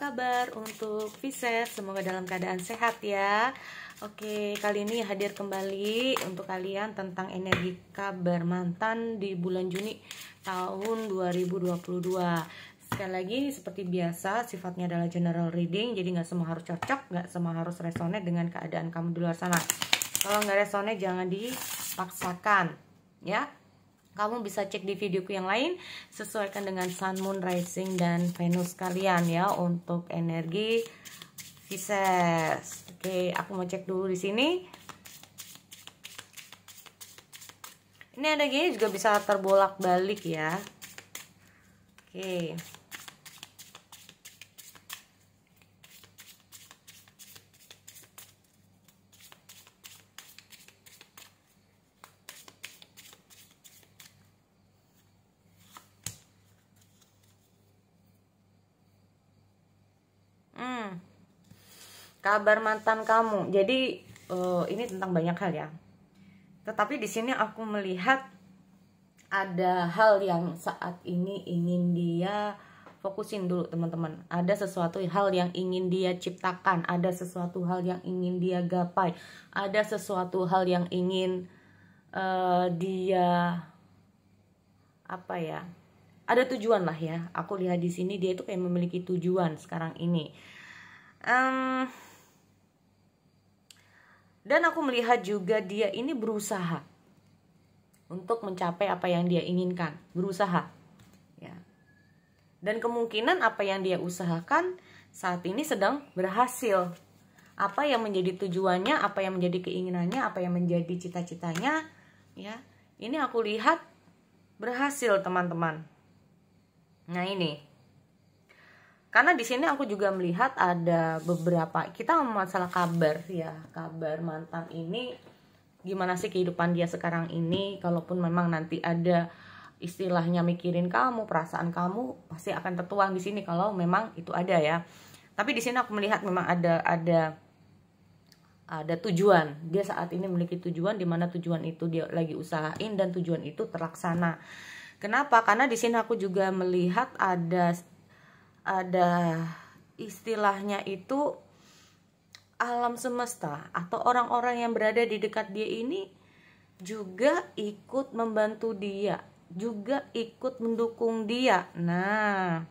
kabar untuk Pisces? Semoga dalam keadaan sehat ya. Oke, kali ini hadir kembali untuk kalian tentang energi kabar mantan di bulan Juni tahun 2022. Sekali lagi, seperti biasa, sifatnya adalah general reading, jadi nggak semua harus cocok, nggak semua harus resonate dengan keadaan kamu di luar sana. Kalau nggak resonate, jangan dipaksakan, ya. Kamu bisa cek di videoku yang lain, sesuaikan dengan Sun, Moon, Rising, dan Venus kalian ya untuk energi Pisces. Oke, aku mau cek dulu di sini. Ini energinya juga bisa terbolak-balik ya. Oke. Kabar mantan kamu. Jadi ini tentang banyak hal ya. Tetapi di sini aku melihat ada hal yang saat ini ingin dia fokusin dulu, teman-teman. Ada sesuatu hal yang ingin dia ciptakan, ada sesuatu hal yang ingin dia gapai, ada sesuatu hal yang ingin dia apa ya? Ada tujuan lah ya. Aku lihat di sini dia itu kayak memiliki tujuan sekarang ini. Dan aku melihat juga dia ini berusaha untuk mencapai apa yang dia inginkan, berusaha ya. Dan kemungkinan apa yang dia usahakan saat ini sedang berhasil. Apa yang menjadi tujuannya, apa yang menjadi keinginannya, apa yang menjadi cita-citanya ya. Ini aku lihat berhasil, teman-teman. Nah, ini. Karena di sini aku juga melihat ada beberapa, kita masalah kabar ya, kabar mantan ini gimana sih kehidupan dia sekarang ini. Kalaupun memang nanti ada istilahnya mikirin kamu, perasaan kamu pasti akan tertuang di sini kalau memang itu ada ya. Tapi di sini aku melihat memang ada tujuan. Dia saat ini memiliki tujuan, di mana tujuan itu dia lagi usahain dan tujuan itu terlaksana. Kenapa? Karena di sini aku juga melihat ada istilahnya itu alam semesta atau orang-orang yang berada di dekat dia ini juga ikut membantu dia, juga ikut mendukung dia. Nah,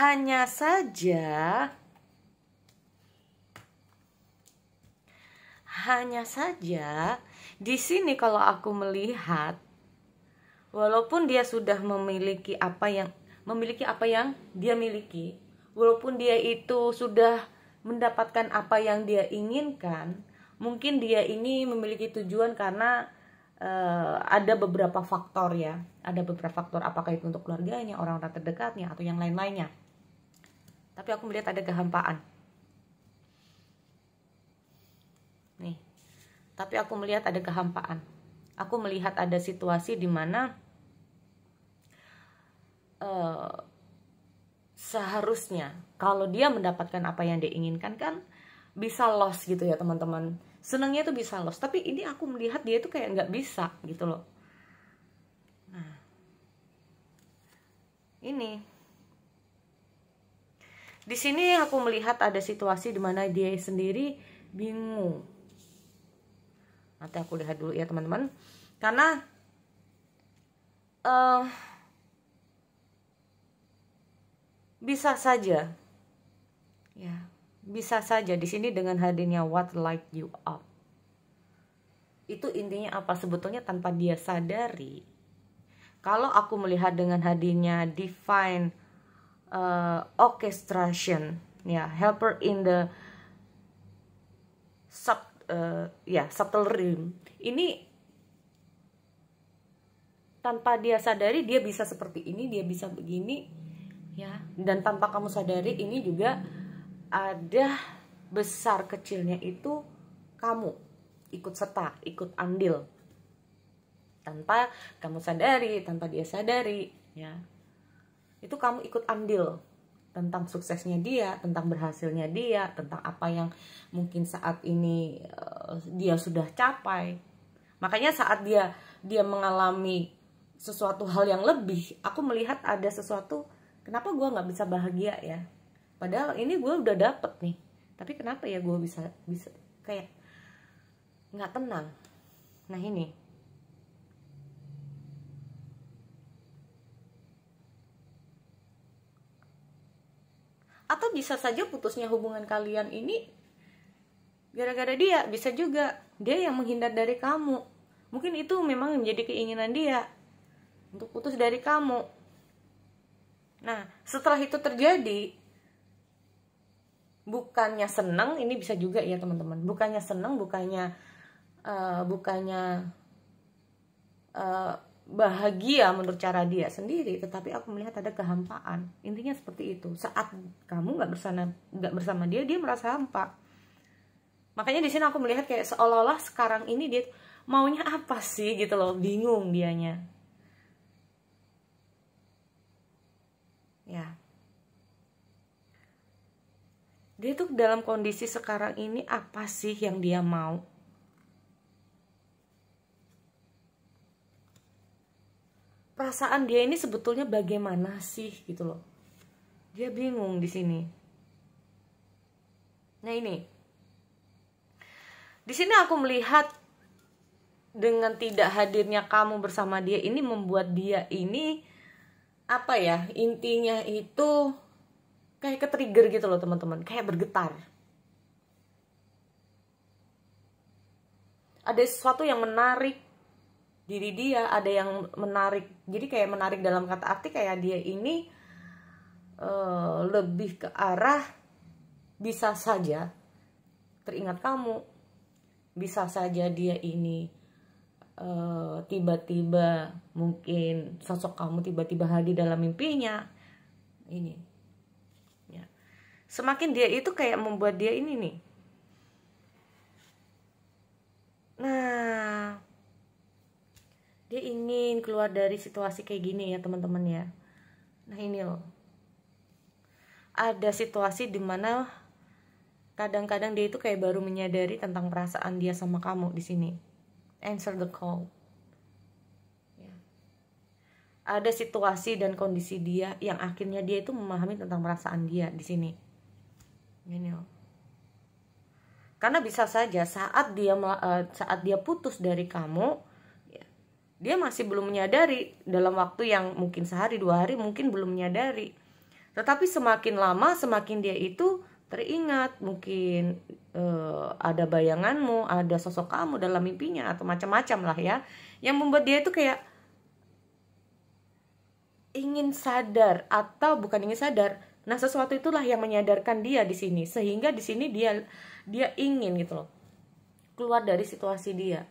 hanya saja di sini kalau aku melihat, walaupun dia sudah memiliki apa yang dia miliki, walaupun dia itu sudah mendapatkan apa yang dia inginkan, mungkin dia ini memiliki tujuan karena ada beberapa faktor ya, apakah itu untuk keluarganya, orang-orang terdekatnya, atau yang lain-lainnya. Tapi aku melihat ada kehampaan nih, aku melihat ada situasi di mana seharusnya kalau dia mendapatkan apa yang dia inginkan kan bisa loss gitu ya, teman-teman. Senangnya itu bisa loss, tapi ini aku melihat dia itu kayak nggak bisa gitu loh. Nah, ini di sini aku melihat ada situasi di mana dia sendiri bingung. Nanti aku lihat dulu ya, teman-teman, karena bisa saja ya, bisa saja di sini dengan hadirnya what light you up, itu intinya apa sebetulnya tanpa dia sadari. Kalau aku melihat dengan hadirnya divine orchestration ya, helper in the subtle realm, ini tanpa dia sadari dia bisa seperti ini, dia bisa begini ya. Dan tanpa kamu sadari ini juga ada besar kecilnya itu kamu ikut serta, ikut andil tanpa kamu sadari, tanpa dia sadari ya. Itu kamu ikut andil tentang suksesnya dia, tentang berhasilnya dia, tentang apa yang mungkin saat ini dia sudah capai. Makanya saat dia mengalami sesuatu hal yang lebih, aku melihat ada sesuatu kenapa gue nggak bisa bahagia ya, padahal ini gue udah dapet nih, tapi kenapa ya gue bisa kayak nggak tenang. Nah ini atau bisa saja putusnya hubungan kalian ini gara-gara dia, bisa juga dia yang menghindar dari kamu. Mungkin itu memang menjadi keinginan dia untuk putus dari kamu. Nah, setelah itu terjadi, bukannya senang, ini bisa juga ya teman-teman. Bukannya senang, bukannya bahagia menurut cara dia sendiri, tetapi aku melihat ada kehampaan. Intinya seperti itu. Saat kamu nggak bersama dia, dia merasa hampa. Makanya di sini aku melihat kayak seolah-olah sekarang ini dia maunya apa sih gitu loh, bingung dianya. Ya. Dia tuh dalam kondisi sekarang ini apa sih yang dia mau? Perasaan dia ini sebetulnya bagaimana sih gitu loh. Dia bingung di sini. Nah ini. Di sini aku melihat dengan tidak hadirnya kamu bersama dia ini membuat dia ini apa ya? Intinya itu kayak ke-trigger gitu loh teman-teman, kayak bergetar. Ada sesuatu yang menarik diri dia, ada yang menarik. Jadi kayak menarik dalam kata arti kayak dia ini lebih ke arah bisa saja teringat kamu, bisa saja dia ini tiba-tiba mungkin sosok kamu tiba-tiba hadir dalam mimpinya. Ini ya. Semakin dia itu kayak membuat dia ini nih. Nah, dia ingin keluar dari situasi kayak gini ya teman-teman ya. Nah ini loh, ada situasi dimana kadang-kadang dia itu kayak baru menyadari tentang perasaan dia sama kamu di sini. Answer the call. Ya. Ada situasi dan kondisi dia yang akhirnya dia itu memahami tentang perasaan dia di sini. Ini loh. Karena bisa saja saat dia putus dari kamu, dia masih belum menyadari dalam waktu yang mungkin sehari 2 hari mungkin belum menyadari. Tetapi semakin lama semakin dia itu teringat, mungkin ada bayanganmu, ada sosok kamu dalam mimpinya atau macam-macam lah ya, yang membuat dia itu kayak ingin sadar atau bukan ingin sadar. Nah, sesuatu itulah yang menyadarkan dia di sini, sehingga di sini dia ingin gitu loh keluar dari situasi dia.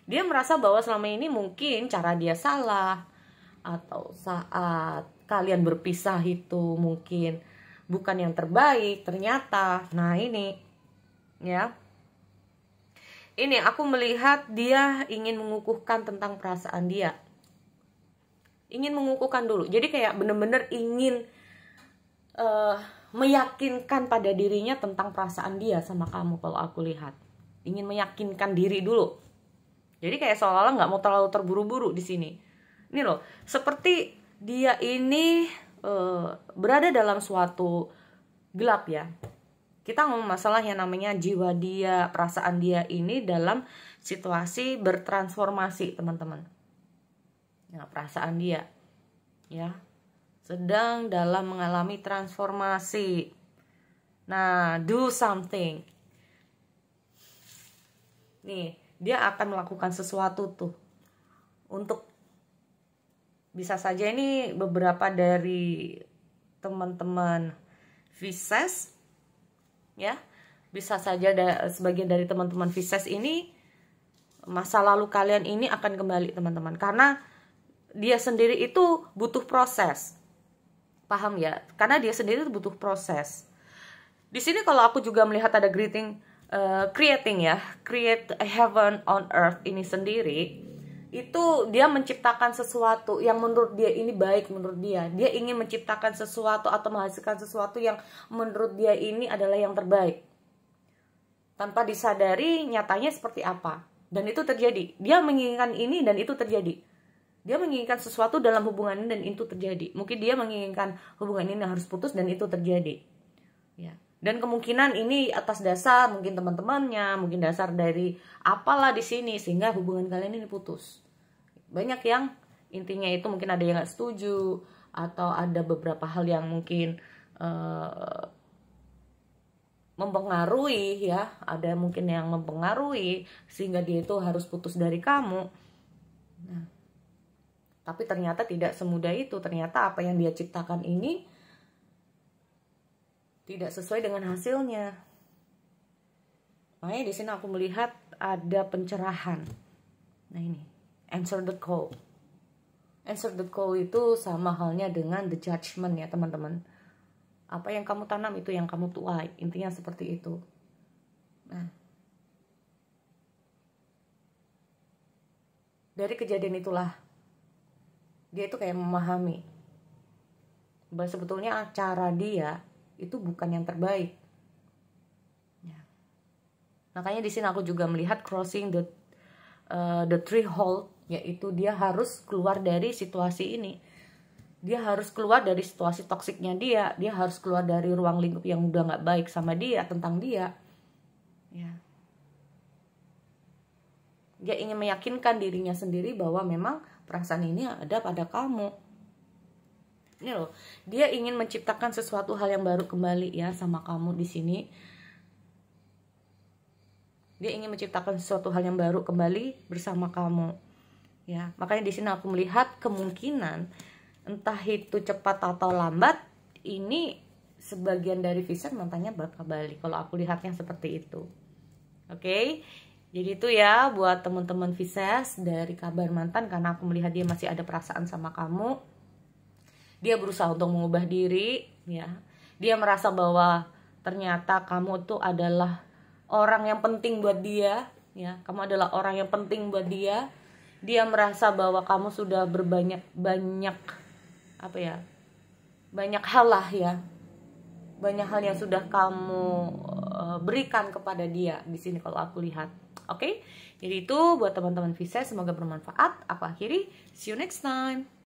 Dia merasa bahwa selama ini mungkin cara dia salah, atau saat kalian berpisah itu mungkin bukan yang terbaik ternyata. Nah ini ya, ini aku melihat dia ingin mengukuhkan tentang perasaan dia, ingin mengukuhkan dulu. Jadi kayak bener-bener ingin meyakinkan pada dirinya tentang perasaan dia sama kamu. Kalau aku lihat ingin meyakinkan diri dulu. Jadi kayak seolah-olah nggak mau terlalu terburu-buru di sini. Ini loh, seperti dia ini berada dalam suatu gelap ya. Kita ngomong masalah yang namanya jiwa dia, perasaan dia ini dalam situasi bertransformasi, teman-teman. Nah, perasaan dia ya sedang dalam mengalami transformasi. Nah, do something. Nih, dia akan melakukan sesuatu tuh untuk, bisa saja ini beberapa dari teman-teman Pisces ya, bisa saja sebagian dari teman-teman Pisces ini masa lalu kalian ini akan kembali teman-teman, karena dia sendiri itu butuh proses, paham ya? Karena dia sendiri itu butuh proses. Di sini kalau aku juga melihat ada creating ya, create a heaven on earth ini sendiri, itu dia menciptakan sesuatu yang menurut dia ini baik. Menurut dia ingin menciptakan sesuatu atau menghasilkan sesuatu yang menurut dia ini adalah yang terbaik, tanpa disadari nyatanya seperti apa. Dan itu terjadi, dia menginginkan ini dan itu terjadi. Dia menginginkan sesuatu dalam hubungan ini dan itu terjadi. Mungkin dia menginginkan hubungan ini harus putus dan itu terjadi. Ya. Dan kemungkinan ini atas dasar mungkin teman-temannya, mungkin dasar dari apalah di sini sehingga hubungan kalian ini putus. Banyak yang intinya itu mungkin ada yang gak setuju atau ada beberapa hal yang mungkin mempengaruhi ya, ada mungkin yang mempengaruhi sehingga dia itu harus putus dari kamu. Nah, tapi ternyata tidak semudah itu. Ternyata apa yang dia ciptakan ini tidak sesuai dengan hasilnya. Makanya di sini aku melihat ada pencerahan. Nah ini, answer the call. Answer the call itu sama halnya dengan the judgment ya teman-teman. Apa yang kamu tanam itu yang kamu tuai. Intinya seperti itu. Nah, dari kejadian itulah dia itu kayak memahami bahwa sebetulnya cara dia itu bukan yang terbaik. Ya. Makanya di sini aku juga melihat crossing the threshold, yaitu dia harus keluar dari situasi ini. Dia harus keluar dari situasi toksiknya dia. Dia harus keluar dari ruang lingkup yang udah gak baik sama dia, tentang dia. Ya. Dia ingin meyakinkan dirinya sendiri bahwa memang perasaan ini ada pada kamu. Ini loh, dia ingin menciptakan sesuatu hal yang baru kembali ya sama kamu di sini. Dia ingin menciptakan sesuatu hal yang baru kembali bersama kamu. Ya, makanya di sini aku melihat kemungkinan entah itu cepat atau lambat ini sebagian dari Pisces mantannya bakal balik. Kalau aku lihatnya seperti itu. Oke. Jadi itu ya buat teman-teman Pisces dari kabar mantan, karena aku melihat dia masih ada perasaan sama kamu. Dia berusaha untuk mengubah diri, ya. Dia merasa bahwa ternyata kamu tuh adalah orang yang penting buat dia, ya. Kamu adalah orang yang penting buat dia. Dia merasa bahwa kamu sudah banyak hal lah ya. Banyak hal yang sudah kamu berikan kepada dia di sini kalau aku lihat. Oke, jadi itu buat teman-teman Pisces, semoga bermanfaat. Aku akhiri, see you next time.